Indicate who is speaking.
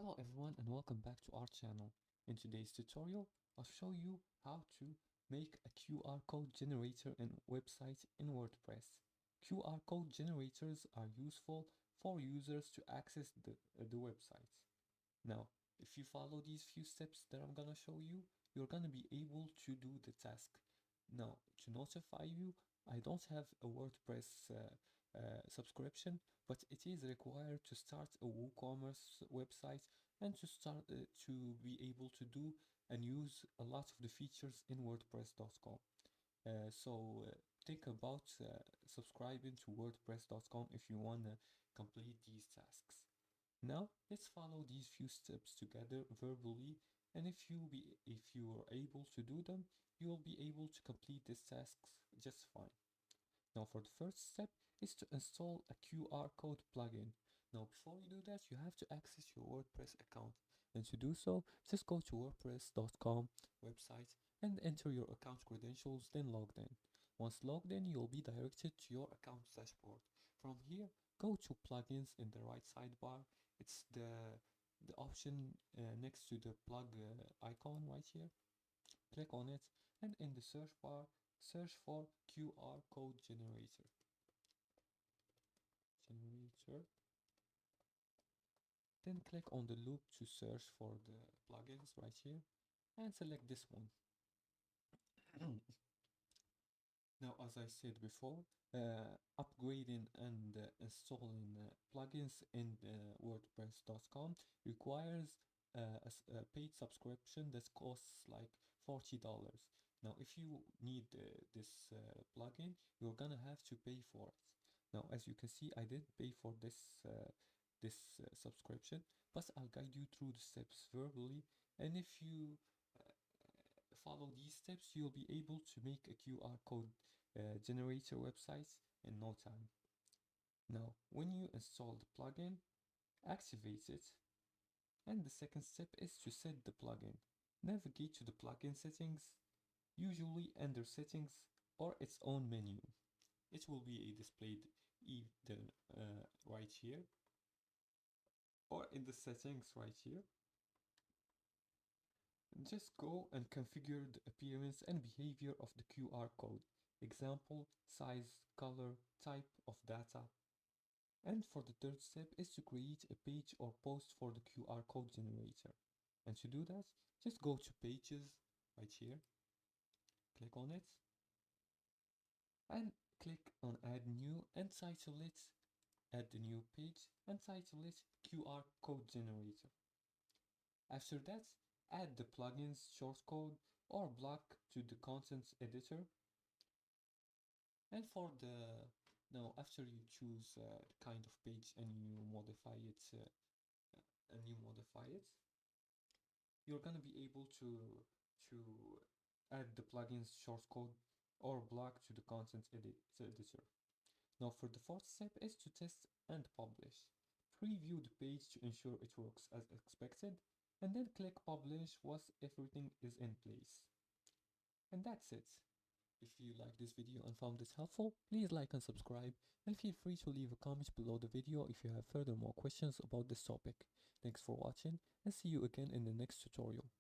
Speaker 1: Hello everyone and welcome back to our channel. In today's tutorial, I'll show you how to make a QR code generator in website in WordPress. QR code generators are useful for users to access the website. Now, if you follow these few steps that I'm gonna show you, you're gonna be able to do the task. Now, to notify you, I don't have a WordPress subscription, but it is required to start a WooCommerce website and to be able to do and use a lot of the features in WordPress.com. So think about subscribing to WordPress.com if you want to complete these tasks. Now let's follow these few steps together verbally, and if you are able to do them, you will be able to complete these tasks just fine. Now for the first step is to install a QR code plugin. Now before you do that, you have to access your WordPress account. And to do so, just go to WordPress.com website and enter your account credentials, then log in. Once logged in, you'll be directed to your account dashboard. From here, go to plugins in the right sidebar. It's the option next to the plug icon right here. Click on it, and in the search bar, search for QR code generator. Then click on the loop to search for the plugins right here and select this one. Now, as I said before, upgrading and installing plugins in WordPress.com requires a paid subscription that costs like $40. Now, if you need this plugin, you're gonna have to pay for it. Now, as you can see, I did pay for this subscription, but I'll guide you through the steps verbally, and if you follow these steps, you'll be able to make a QR code generator website in no time. Now, when you install the plugin, activate it, and the second step is to set the plugin. Navigate to the plugin settings, usually under settings or its own menu. It will be displayed either right here or in the settings right here. Just go and configure the appearance and behavior of the QR code. Example, size, color, type of data. And for the third step is to create a page or post for the QR code generator. And to do that, just go to pages right here, click on it, and click on add new and title it, add the new page and title it QR code generator. After that, add the plugin's shortcode or block to the content editor. And for the now, after you choose the kind of page and you modify it, you're gonna be able to add the plugin's shortcode or block to the content editor. Now, for the fourth step is to test and publish. Preview the page to ensure it works as expected, and then click publish once everything is in place. And that's it. If you like this video and found this helpful, please like and subscribe, and feel free to leave a comment below the video if you have further more questions about this topic. Thanks for watching, and see you again in the next tutorial.